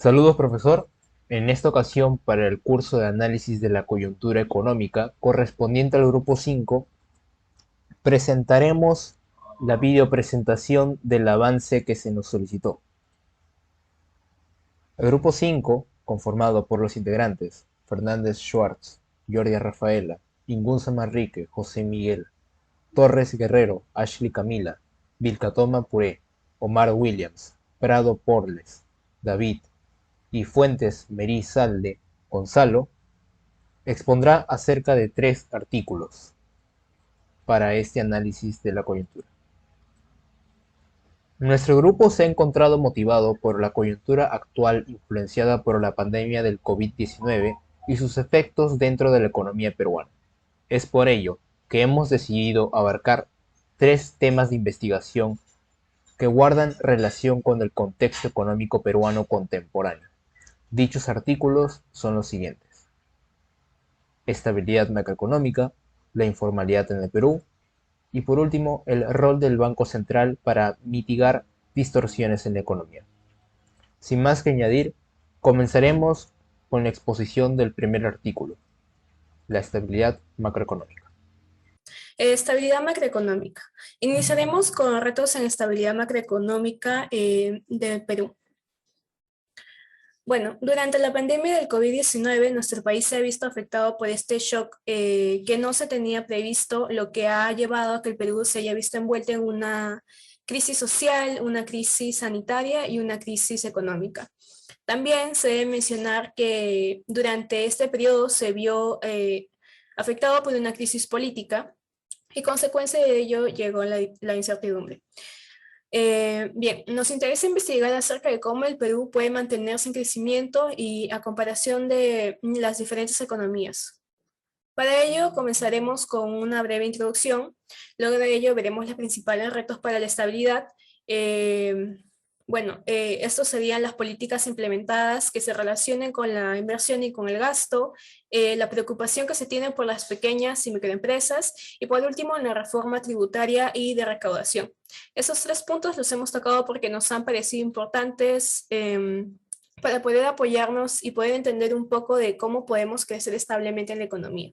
Saludos, profesor. En esta ocasión, para el curso de análisis de la coyuntura económica correspondiente al grupo 5, presentaremos la videopresentación del avance que se nos solicitó. El grupo 5, conformado por los integrantes Fernández Schwartz, Jordi Rafaela, Ingunza Manrique, José Miguel, Torres Guerrero, Ashley Camila, Vilcatoma Puré, Omar Williams, Prado Porles, David y Fuentes Merizalde Gonzalo, expondrá acerca de 3 artículos para este análisis de la coyuntura. Nuestro grupo se ha encontrado motivado por la coyuntura actual influenciada por la pandemia del COVID-19 y sus efectos dentro de la economía peruana. Es por ello que hemos decidido abarcar 3 temas de investigación que guardan relación con el contexto económico peruano contemporáneo. Dichos artículos son los siguientes: estabilidad macroeconómica, la informalidad en el Perú y, por último, el rol del Banco Central para mitigar distorsiones en la economía. Sin más que añadir, comenzaremos con la exposición del primer artículo, la estabilidad macroeconómica. Estabilidad macroeconómica. Iniciaremos con retos en estabilidad macroeconómica del Perú. Bueno, durante la pandemia del COVID-19, nuestro país se ha visto afectado por este shock que no se tenía previsto, lo que ha llevado a que el Perú se haya visto envuelto en una crisis social, una crisis sanitaria y una crisis económica. También se debe mencionar que durante este periodo se vio afectado por una crisis política y consecuencia de ello llegó la incertidumbre. Bien, nos interesa investigar acerca de cómo el Perú puede mantenerse en crecimiento y a comparación de las diferentes economías. Para ello, comenzaremos con una breve introducción. Luego de ello, veremos los principales retos para la estabilidad. Estos serían las políticas implementadas que se relacionen con la inversión y con el gasto, la preocupación que se tiene por las pequeñas y microempresas, y por último, la reforma tributaria y de recaudación. Esos 3 puntos los hemos tocado porque nos han parecido importantes para poder apoyarnos y poder entender un poco de cómo podemos crecer establemente en la economía.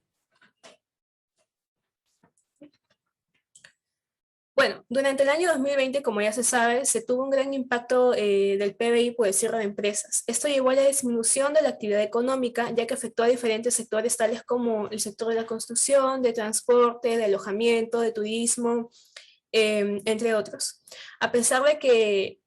Bueno, durante el año 2020, como ya se sabe, se tuvo un gran impacto del PBI por el cierre de empresas. Esto llevó a la disminución de la actividad económica, ya que afectó a diferentes sectores tales como el sector de la construcción, de transporte, de alojamiento, de turismo, entre otros. A pesar de que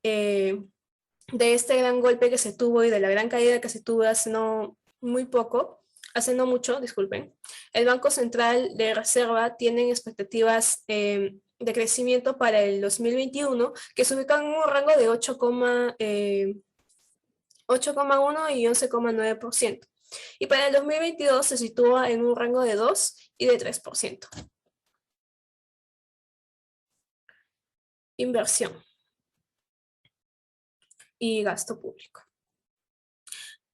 de este gran golpe que se tuvo y de la gran caída que se tuvo hace no mucho, disculpen, el Banco Central de Reserva tiene expectativas de crecimiento para el 2021 que se ubican en un rango de 8,1 y 11,9%. Y para el 2022 se sitúa en un rango de 2 y de 3%. Inversión y gasto público.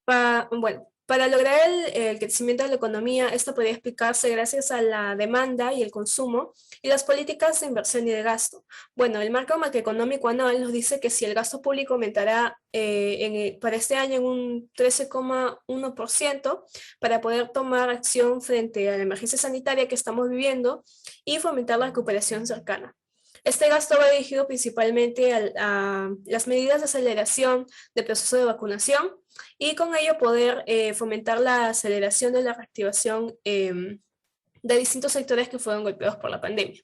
Para lograr el crecimiento de la economía, esto podría explicarse gracias a la demanda y el consumo y las políticas de inversión y de gasto. Bueno, el marco macroeconómico anual nos dice que si el gasto público aumentará para este año en un 13,1% para poder tomar acción frente a la emergencia sanitaria que estamos viviendo y fomentar la recuperación cercana. Este gasto va dirigido principalmente a las medidas de aceleración del proceso de vacunación y con ello poder fomentar la aceleración de la reactivación de distintos sectores que fueron golpeados por la pandemia.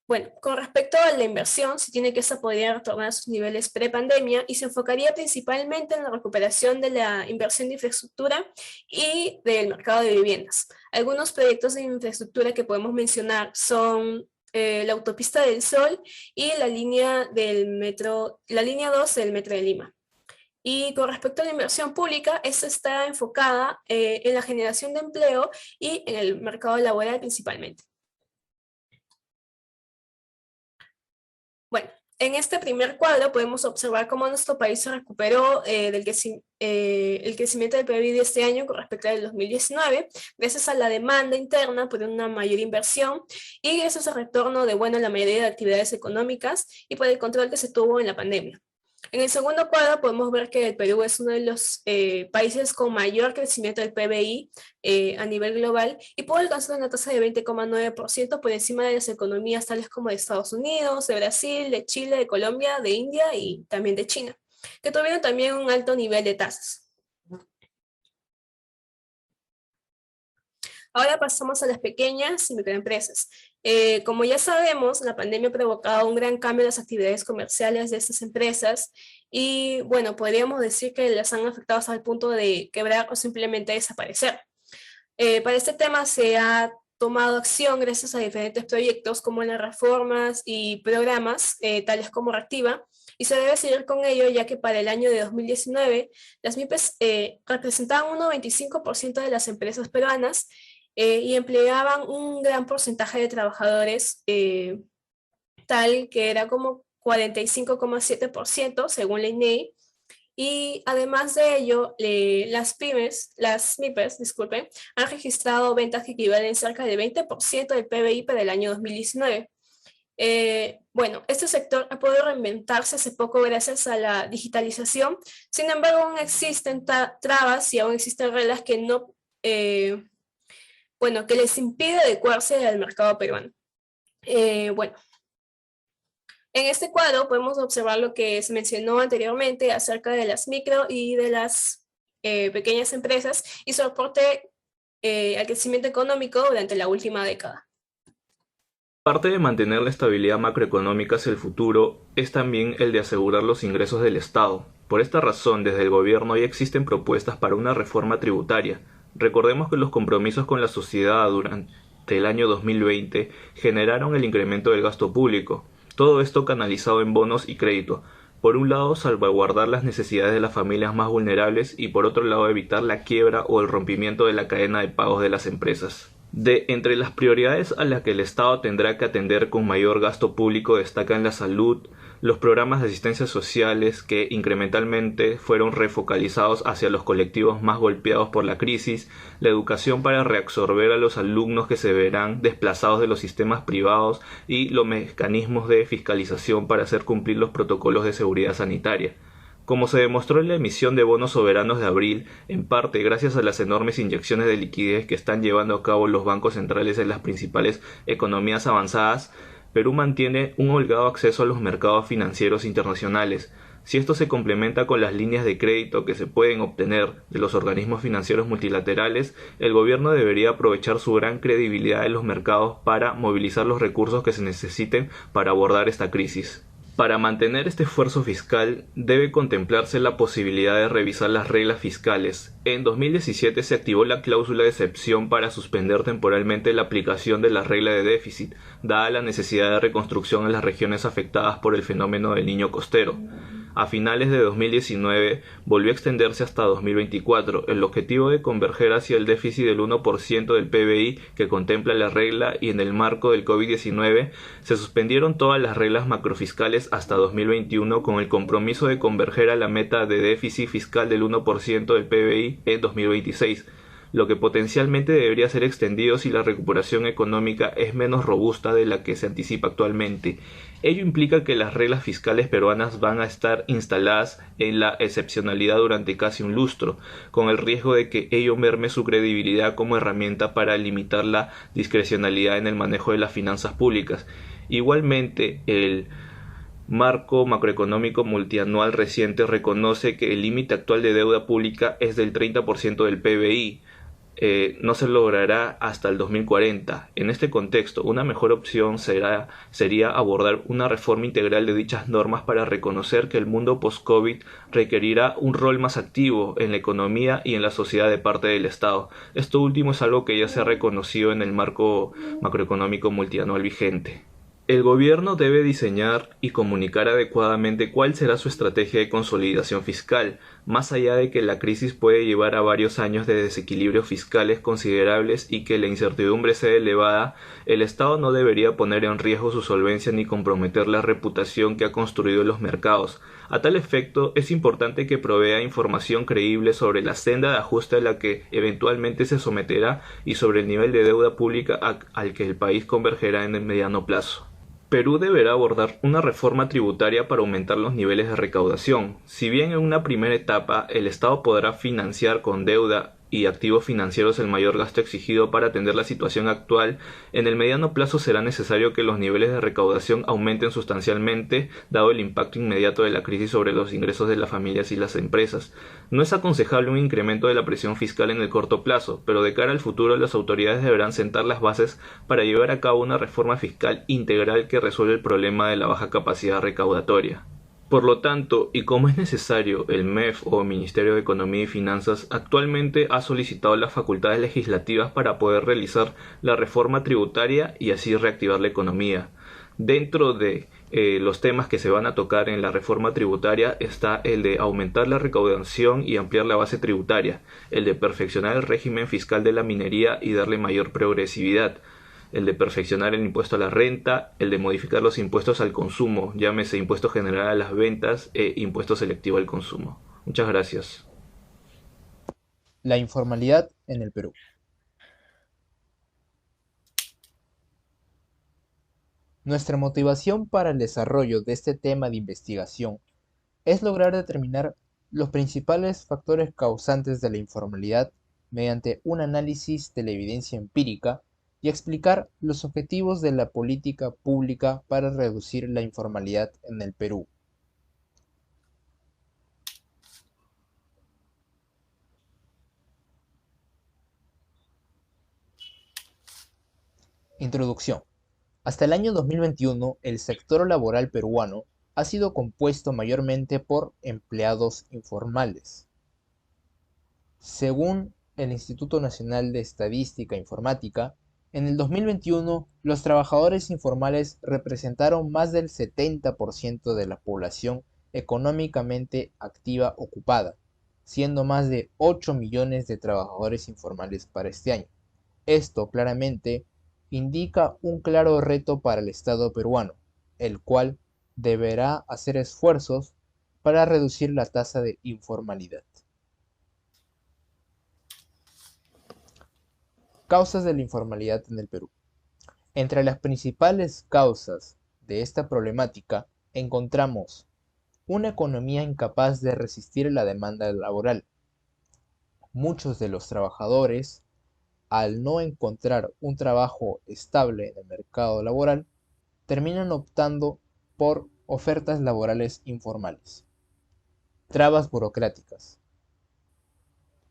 Bueno, con respecto a la inversión, se tiene que esta podría retornar a sus niveles pre-pandemia y se enfocaría principalmente en la recuperación de la inversión de infraestructura y del mercado de viviendas. Algunos proyectos de infraestructura que podemos mencionar son la Autopista del Sol y la línea 2 del Metro de Lima. Y con respecto a la inversión pública, esta está enfocada en la generación de empleo y en el mercado laboral principalmente. Bueno, en este primer cuadro podemos observar cómo nuestro país se recuperó el crecimiento del PIB de este año con respecto al 2019, gracias a la demanda interna por una mayor inversión y gracias al retorno de la mayoría de actividades económicas y por el control que se tuvo en la pandemia. En el segundo cuadro podemos ver que el Perú es uno de los países con mayor crecimiento del PBI a nivel global y pudo alcanzar una tasa de 20,9% por encima de las economías tales como de Estados Unidos, de Brasil, de Chile, de Colombia, de India y también de China, que tuvieron también un alto nivel de tasas. Ahora pasamos a las pequeñas y microempresas. Como ya sabemos, la pandemia ha provocado un gran cambio en las actividades comerciales de estas empresas y, bueno, podríamos decir que las han afectado hasta el punto de quebrar o simplemente desaparecer. Para este tema se ha tomado acción gracias a diferentes proyectos como las reformas y programas tales como Reactiva, y se debe seguir con ello ya que para el año de 2019 las MIPES representaban un 95% de las empresas peruanas y empleaban un gran porcentaje de trabajadores, tal que era como 45,7% según la INEI. Y además de ello, las MIPES, disculpen, han registrado ventas que equivalen cerca del 20% del PBI para el año 2019. Bueno, este sector ha podido reinventarse hace poco gracias a la digitalización, sin embargo aún existen trabas y aún existen reglas que no, bueno, que les impide adecuarse al mercado peruano. Bueno, en este cuadro podemos observar lo que se mencionó anteriormente acerca de las micro y de las pequeñas empresas y su aporte al crecimiento económico durante la última década. Parte de mantener la estabilidad macroeconómica hacia el futuro es también el de asegurar los ingresos del Estado. Por esta razón, desde el gobierno ya existen propuestas para una reforma tributaria. Recordemos que los compromisos con la sociedad durante el año 2020 generaron el incremento del gasto público. Todo esto canalizado en bonos y crédito. Por un lado, salvaguardar las necesidades de las familias más vulnerables y por otro lado, evitar la quiebra o el rompimiento de la cadena de pagos de las empresas. Entre las prioridades a las que el Estado tendrá que atender con mayor gasto público destacan la salud, los programas de asistencia sociales que incrementalmente fueron refocalizados hacia los colectivos más golpeados por la crisis, la educación para reabsorber a los alumnos que se verán desplazados de los sistemas privados y los mecanismos de fiscalización para hacer cumplir los protocolos de seguridad sanitaria. Como se demostró en la emisión de bonos soberanos de abril, en parte gracias a las enormes inyecciones de liquidez que están llevando a cabo los bancos centrales en las principales economías avanzadas, Perú mantiene un holgado acceso a los mercados financieros internacionales. Si esto se complementa con las líneas de crédito que se pueden obtener de los organismos financieros multilaterales, el gobierno debería aprovechar su gran credibilidad en los mercados para movilizar los recursos que se necesiten para abordar esta crisis. Para mantener este esfuerzo fiscal, debe contemplarse la posibilidad de revisar las reglas fiscales. En 2017 se activó la cláusula de excepción para suspender temporalmente la aplicación de la regla de déficit, dada la necesidad de reconstrucción en las regiones afectadas por el fenómeno del Niño Costero. A finales de 2019 volvió a extenderse hasta 2024, el objetivo de converger hacia el déficit del 1% del PBI que contempla la regla, y en el marco del COVID-19 se suspendieron todas las reglas macrofiscales hasta 2021 con el compromiso de converger a la meta de déficit fiscal del 1% del PBI en 2026, lo que potencialmente debería ser extendido si la recuperación económica es menos robusta de la que se anticipa actualmente. Ello implica que las reglas fiscales peruanas van a estar instaladas en la excepcionalidad durante casi un lustro, con el riesgo de que ello merme su credibilidad como herramienta para limitar la discrecionalidad en el manejo de las finanzas públicas. Igualmente, el marco macroeconómico multianual reciente reconoce que el límite actual de deuda pública es del 30% del PBI. No se logrará hasta el 2040. En este contexto, una mejor opción sería abordar una reforma integral de dichas normas para reconocer que el mundo post-COVID requerirá un rol más activo en la economía y en la sociedad de parte del Estado. Esto último es algo que ya se ha reconocido en el marco macroeconómico multianual vigente. El gobierno debe diseñar y comunicar adecuadamente cuál será su estrategia de consolidación fiscal, más allá de que la crisis puede llevar a varios años de desequilibrios fiscales considerables y que la incertidumbre sea elevada. El Estado no debería poner en riesgo su solvencia ni comprometer la reputación que ha construido en los mercados. A tal efecto, es importante que provea información creíble sobre la senda de ajuste a la que eventualmente se someterá y sobre el nivel de deuda pública al que el país convergerá en el mediano plazo. Perú deberá abordar una reforma tributaria para aumentar los niveles de recaudación. Si bien en una primera etapa el Estado podrá financiar con deuda y activos financieros el mayor gasto exigido para atender la situación actual, en el mediano plazo será necesario que los niveles de recaudación aumenten sustancialmente, dado el impacto inmediato de la crisis sobre los ingresos de las familias y las empresas. No es aconsejable un incremento de la presión fiscal en el corto plazo, pero de cara al futuro las autoridades deberán sentar las bases para llevar a cabo una reforma fiscal integral que resuelva el problema de la baja capacidad recaudatoria. Por lo tanto, y como es necesario, el MEF o Ministerio de Economía y Finanzas actualmente ha solicitado las facultades legislativas para poder realizar la reforma tributaria y así reactivar la economía. Dentro de los temas que se van a tocar en la reforma tributaria está el de aumentar la recaudación y ampliar la base tributaria, el de perfeccionar el régimen fiscal de la minería y darle mayor progresividad, el de perfeccionar el impuesto a la renta, el de modificar los impuestos al consumo, llámese impuesto general a las ventas e impuesto selectivo al consumo. Muchas gracias. La informalidad en el Perú. Nuestra motivación para el desarrollo de este tema de investigación es lograr determinar los principales factores causantes de la informalidad mediante un análisis de la evidencia empírica y explicar los objetivos de la política pública para reducir la informalidad en el Perú. Introducción. Hasta el año 2021, el sector laboral peruano ha sido compuesto mayormente por empleados informales. Según el Instituto Nacional de Estadística e Informática, en el 2021 los trabajadores informales representaron más del 70% de la población económicamente activa ocupada, siendo más de 8 millones de trabajadores informales para este año. Esto claramente indica un claro reto para el Estado peruano, el cual deberá hacer esfuerzos para reducir la tasa de informalidad. Causas de la informalidad en el Perú. Entre las principales causas de esta problemática encontramos una economía incapaz de resistir la demanda laboral. Muchos de los trabajadores, al no encontrar un trabajo estable en el mercado laboral, terminan optando por ofertas laborales informales. Trabas burocráticas.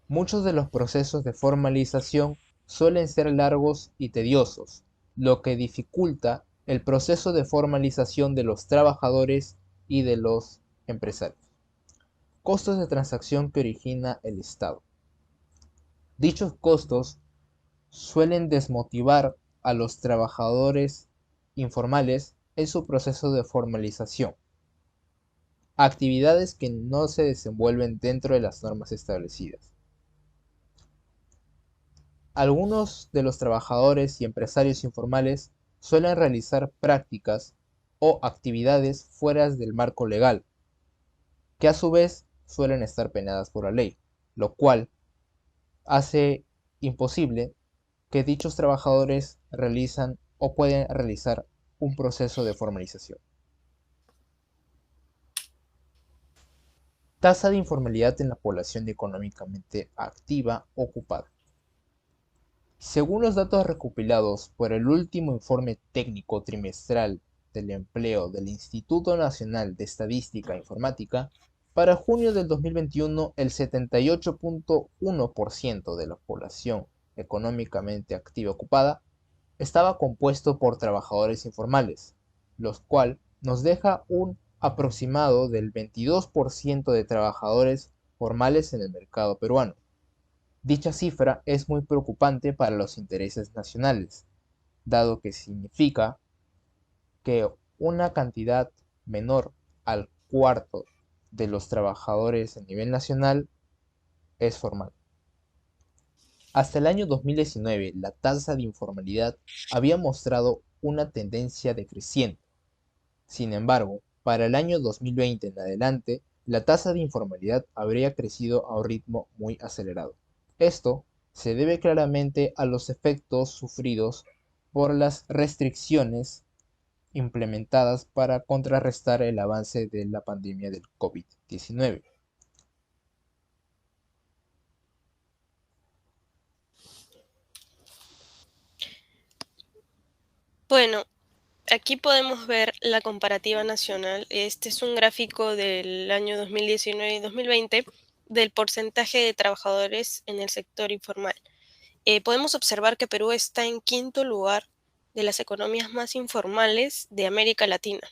Muchos de los procesos de formalización suelen ser largos y tediosos, lo que dificulta el proceso de formalización de los trabajadores y de los empresarios. Costos de transacción que origina el Estado. Dichos costos suelen desmotivar a los trabajadores informales en su proceso de formalización. Actividades que no se desenvuelven dentro de las normas establecidas. Algunos de los trabajadores y empresarios informales suelen realizar prácticas o actividades fuera del marco legal, que a su vez suelen estar penadas por la ley, lo cual hace imposible que dichos trabajadores realizan o pueden realizar un proceso de formalización. Tasa de informalidad en la población económicamente activa ocupada. Según los datos recopilados por el último informe técnico trimestral del empleo del Instituto Nacional de Estadística e Informática, para junio del 2021 el 78.1% de la población económicamente activa ocupada estaba compuesto por trabajadores informales, lo cual nos deja un aproximado del 22% de trabajadores formales en el mercado peruano. Dicha cifra es muy preocupante para los intereses nacionales, dado que significa que una cantidad menor al cuarto de los trabajadores a nivel nacional es formal. Hasta el año 2019, la tasa de informalidad había mostrado una tendencia decreciente. Sin embargo, para el año 2020 en adelante, la tasa de informalidad habría crecido a un ritmo muy acelerado. Esto se debe claramente a los efectos sufridos por las restricciones implementadas para contrarrestar el avance de la pandemia del COVID-19. Bueno, aquí podemos ver la comparativa nacional. Este es un gráfico del año 2019 y 2020 del porcentaje de trabajadores en el sector informal. Podemos observar que Perú está en quinto lugar de las economías más informales de América Latina.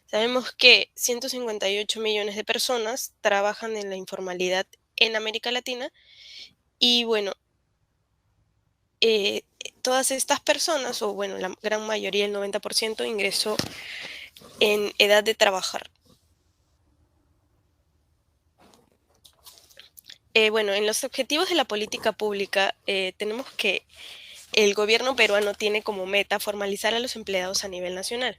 Sabemos que 158 millones de personas trabajan en la informalidad en América Latina y bueno, eh, todas estas personas, o bueno, la gran mayoría, el 90%, ingresó en edad de trabajar. Bueno, en los objetivos de la política pública tenemos que el gobierno peruano tiene como meta formalizar a los empleados a nivel nacional,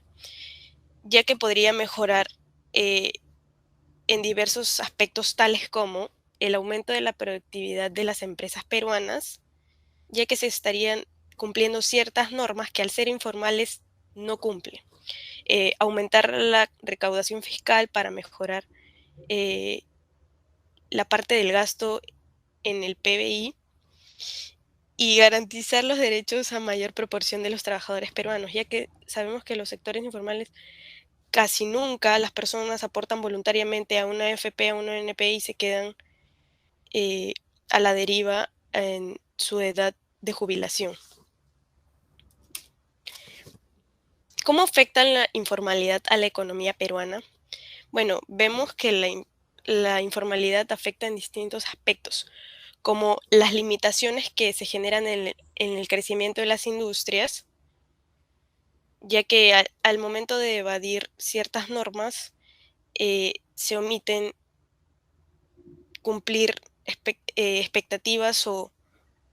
ya que podría mejorar en diversos aspectos tales como el aumento de la productividad de las empresas peruanas, ya que se estarían cumpliendo ciertas normas que al ser informales no cumplen. Aumentar la recaudación fiscal para mejorar la parte del gasto en el PBI y garantizar los derechos a mayor proporción de los trabajadores peruanos, ya que sabemos que los sectores informales casi nunca las personas aportan voluntariamente a una AFP, a una ONP y se quedan a la deriva en su edad de jubilación. ¿Cómo afecta la informalidad a la economía peruana? Bueno, vemos que la informalidad afecta en distintos aspectos, como las limitaciones que se generan en el crecimiento de las industrias, ya que al momento de evadir ciertas normas, se omiten cumplir expectativas o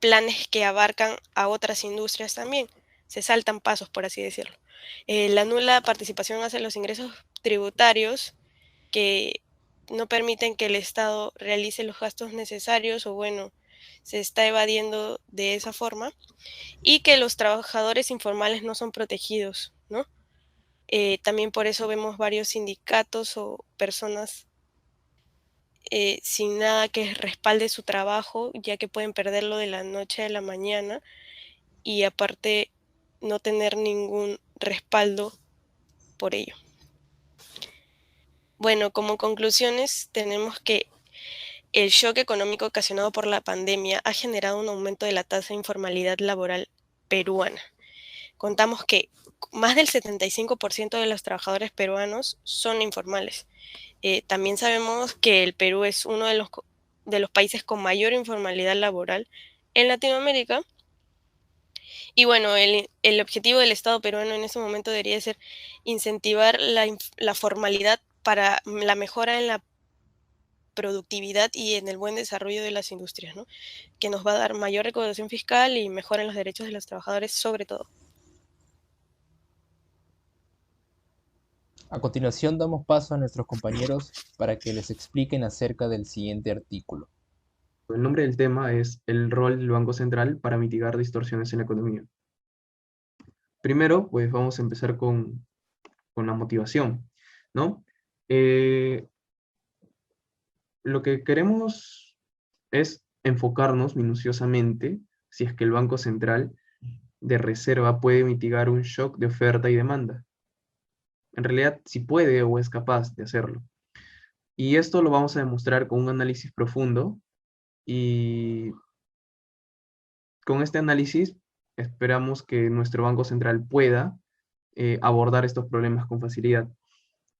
planes que abarcan a otras industrias también. Se saltan pasos, por así decirlo. La nula participación hacia los ingresos tributarios que no permiten que el Estado realice los gastos necesarios o bueno, se está evadiendo de esa forma y que los trabajadores informales no son protegidos, ¿no? También por eso vemos varios sindicatos o personas sin nada que respalde su trabajo, ya que pueden perderlo de la noche a la mañana y aparte no tener ningún respaldo por ello. Bueno, como conclusiones tenemos que el shock económico ocasionado por la pandemia ha generado un aumento de la tasa de informalidad laboral peruana. Contamos que más del 75% de los trabajadores peruanos son informales. También sabemos que el Perú es uno de los países con mayor informalidad laboral en Latinoamérica. Y bueno, el objetivo del Estado peruano en ese momento debería ser incentivar la formalidad para la mejora en la productividad y en el buen desarrollo de las industrias, ¿no? Que nos va a dar mayor recaudación fiscal y mejora en los derechos de los trabajadores sobre todo. A continuación damos paso a nuestros compañeros para que les expliquen acerca del siguiente artículo. El nombre del tema es el rol del Banco Central para mitigar distorsiones en la economía. Primero, pues vamos a empezar con la motivación, ¿no? Lo que queremos es enfocarnos minuciosamente si es que el Banco Central de Reserva puede mitigar un shock de oferta y demanda. En realidad, si puede o es capaz de hacerlo. Y esto lo vamos a demostrar con un análisis profundo y con este análisis esperamos que nuestro Banco Central pueda abordar estos problemas con facilidad.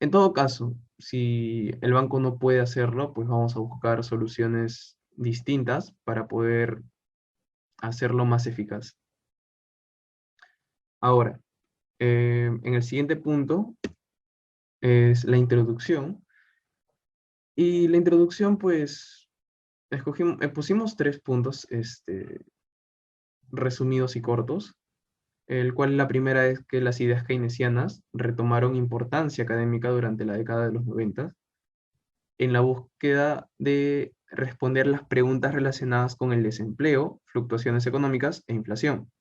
En todo caso, si el banco no puede hacerlo, pues vamos a buscar soluciones distintas para poder hacerlo más eficaz. Ahora, en el siguiente punto es la introducción. Y la introducción, pues, pusimos 3 puntos resumidos y cortos, el cual la primera es que las ideas keynesianas retomaron importancia académica durante la década de los 90 en la búsqueda de responder las preguntas relacionadas con el desempleo, fluctuaciones económicas e inflación.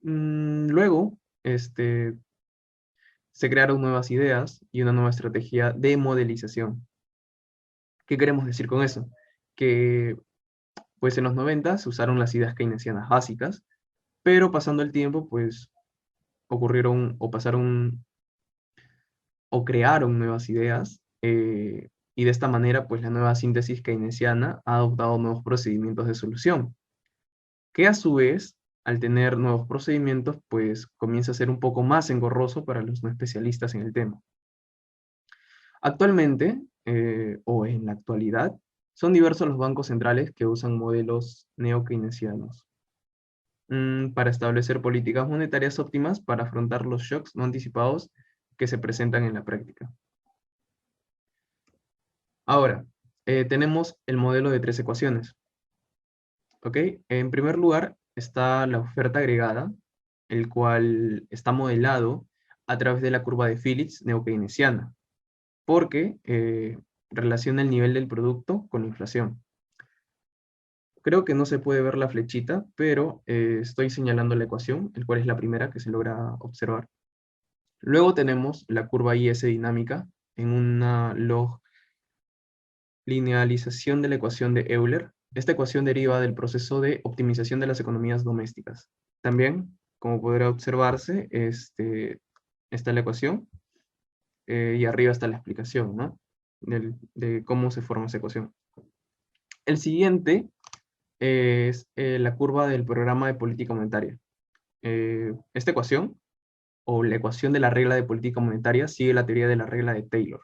Luego, se crearon nuevas ideas y una nueva estrategia de modelización. ¿Qué queremos decir con eso? Que pues en los 90 se usaron las ideas keynesianas básicas, pero pasando el tiempo, pues ocurrieron o pasaron o crearon nuevas ideas, y de esta manera, pues la nueva síntesis keynesiana ha adoptado nuevos procedimientos de solución, que a su vez, al tener nuevos procedimientos, pues comienza a ser un poco más engorroso para los no especialistas en el tema. Actualmente, o en la actualidad, son diversos los bancos centrales que usan modelos neo-keynesianos para establecer políticas monetarias óptimas para afrontar los shocks no anticipados que se presentan en la práctica. Ahora, tenemos el modelo de 3 ecuaciones. ¿Ok? En primer lugar está la oferta agregada, el cual está modelado a través de la curva de Phillips neo-keynesiana, porque relaciona el nivel del producto con la inflación. Creo que no se puede ver la flechita, pero estoy señalando la ecuación, el cual es la primera que se logra observar. Luego tenemos la curva IS dinámica en una log linealización de la ecuación de Euler. Esta ecuación deriva del proceso de optimización de las economías domésticas. También, como podrá observarse, está la ecuación y arriba está la explicación, ¿no? De cómo se forma esa ecuación. El siguiente es la curva del programa de política monetaria. Esta ecuación, o la ecuación de la regla de política monetaria, sigue la teoría de la regla de Taylor,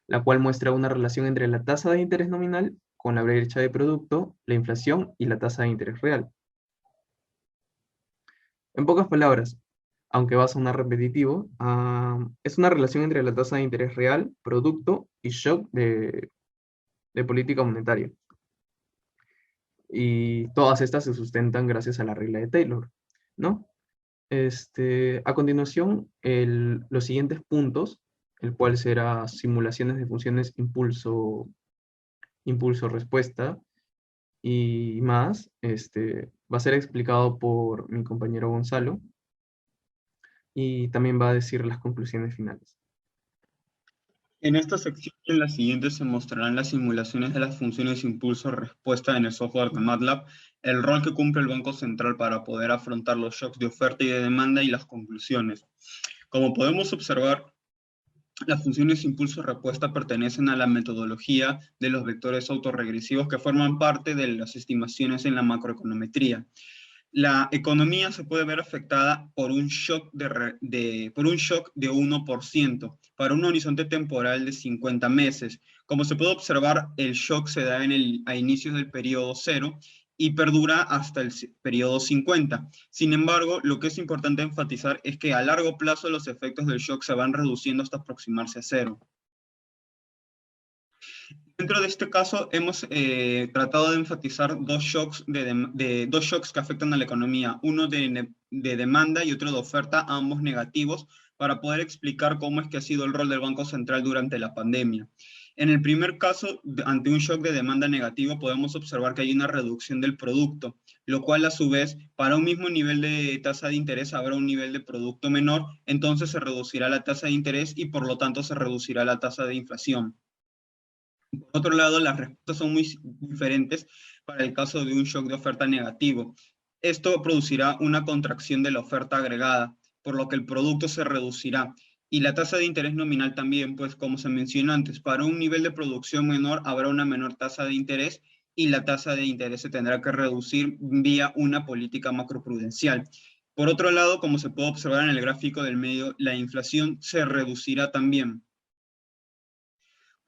la cual muestra una relación entre la tasa de interés nominal con la brecha de producto, la inflación y la tasa de interés real. En pocas palabras, aunque va a sonar repetitivo, es una relación entre la tasa de interés real, producto y shock de política monetaria. Y todas estas se sustentan gracias a la regla de Taylor, ¿no? A continuación, los siguientes puntos, el cual será simulaciones de funciones impulso-respuesta y más, va a ser explicado por mi compañero Gonzalo, y también va a decir las conclusiones finales. En esta sección y en la siguiente se mostrarán las simulaciones de las funciones impulso-respuesta en el software de MATLAB, el rol que cumple el Banco Central para poder afrontar los shocks de oferta y de demanda y las conclusiones. Como podemos observar, las funciones impulso-respuesta pertenecen a la metodología de los vectores autorregresivos que forman parte de las estimaciones en la macroeconometría. La economía se puede ver afectada por un shock de 1% para un horizonte temporal de 50 meses. Como se puede observar, el shock se da a inicios del periodo 0 y perdura hasta el periodo 50. Sin embargo, lo que es importante enfatizar es que a largo plazo los efectos del shock se van reduciendo hasta aproximarse a 0. Dentro de este caso hemos tratado de enfatizar dos shocks que afectan a la economía, uno de demanda y otro de oferta, ambos negativos, para poder explicar cómo es que ha sido el rol del Banco Central durante la pandemia. En el primer caso, ante un shock de demanda negativo, podemos observar que hay una reducción del producto, lo cual a su vez, para un mismo nivel de tasa de interés habrá un nivel de producto menor, entonces se reducirá la tasa de interés y por lo tanto se reducirá la tasa de inflación. Por otro lado, las respuestas son muy diferentes para el caso de un shock de oferta negativo. Esto producirá una contracción de la oferta agregada, por lo que el producto se reducirá. Y la tasa de interés nominal también, pues como se mencionó antes, para un nivel de producción menor habrá una menor tasa de interés y la tasa de interés se tendrá que reducir vía una política macroprudencial. Por otro lado, como se puede observar en el gráfico del medio, la inflación se reducirá también.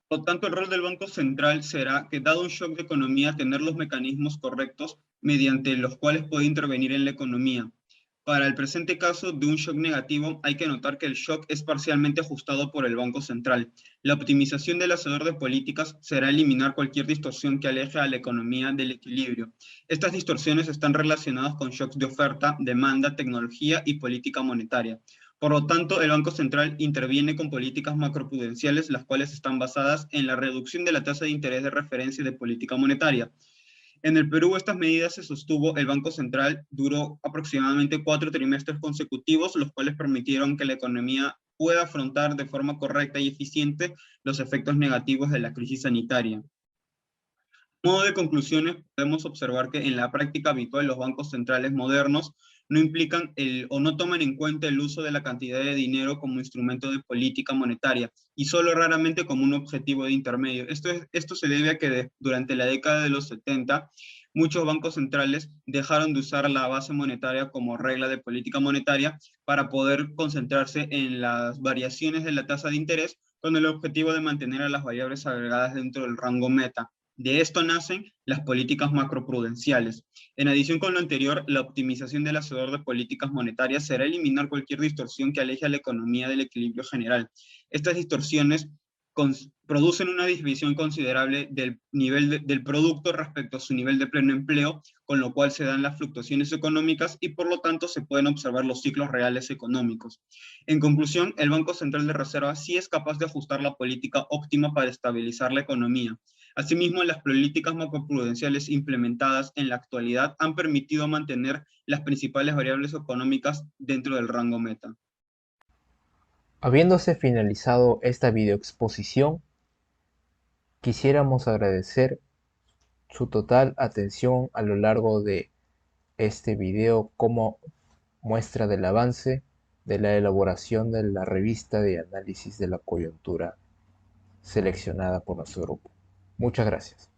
Por lo tanto, el rol del Banco Central será que, dado un shock de economía, tener los mecanismos correctos mediante los cuales puede intervenir en la economía. Para el presente caso de un shock negativo, hay que notar que el shock es parcialmente ajustado por el Banco Central. La optimización del hacedor de políticas será eliminar cualquier distorsión que aleje a la economía del equilibrio. Estas distorsiones están relacionadas con shocks de oferta, demanda, tecnología y política monetaria. Por lo tanto, el Banco Central interviene con políticas macroprudenciales, las cuales están basadas en la reducción de la tasa de interés de referencia de política monetaria. En el Perú estas medidas se sostuvo, el Banco Central duró aproximadamente 4 trimestres consecutivos, los cuales permitieron que la economía pueda afrontar de forma correcta y eficiente los efectos negativos de la crisis sanitaria. Modo de conclusiones, podemos observar que en la práctica habitual los bancos centrales modernos no implican o no toman en cuenta el uso de la cantidad de dinero como instrumento de política monetaria y solo raramente como un objetivo de intermedio. Esto se debe a que durante la década de los 70 muchos bancos centrales dejaron de usar la base monetaria como regla de política monetaria para poder concentrarse en las variaciones de la tasa de interés con el objetivo de mantener a las variables agregadas dentro del rango meta. De esto nacen las políticas macroprudenciales. En adición con lo anterior, la optimización del hacedor de políticas monetarias será eliminar cualquier distorsión que aleje a la economía del equilibrio general. Estas distorsiones producen una disminución considerable del nivel del producto respecto a su nivel de pleno empleo, con lo cual se dan las fluctuaciones económicas y por lo tanto se pueden observar los ciclos reales económicos. En conclusión, el Banco Central de Reserva sí es capaz de ajustar la política óptima para estabilizar la economía. Asimismo, las políticas macroprudenciales implementadas en la actualidad han permitido mantener las principales variables económicas dentro del rango meta. Habiéndose finalizado esta videoexposición, quisiéramos agradecer su total atención a lo largo de este video como muestra del avance de la elaboración de la revista de análisis de la coyuntura seleccionada por nuestro grupo. Muchas gracias.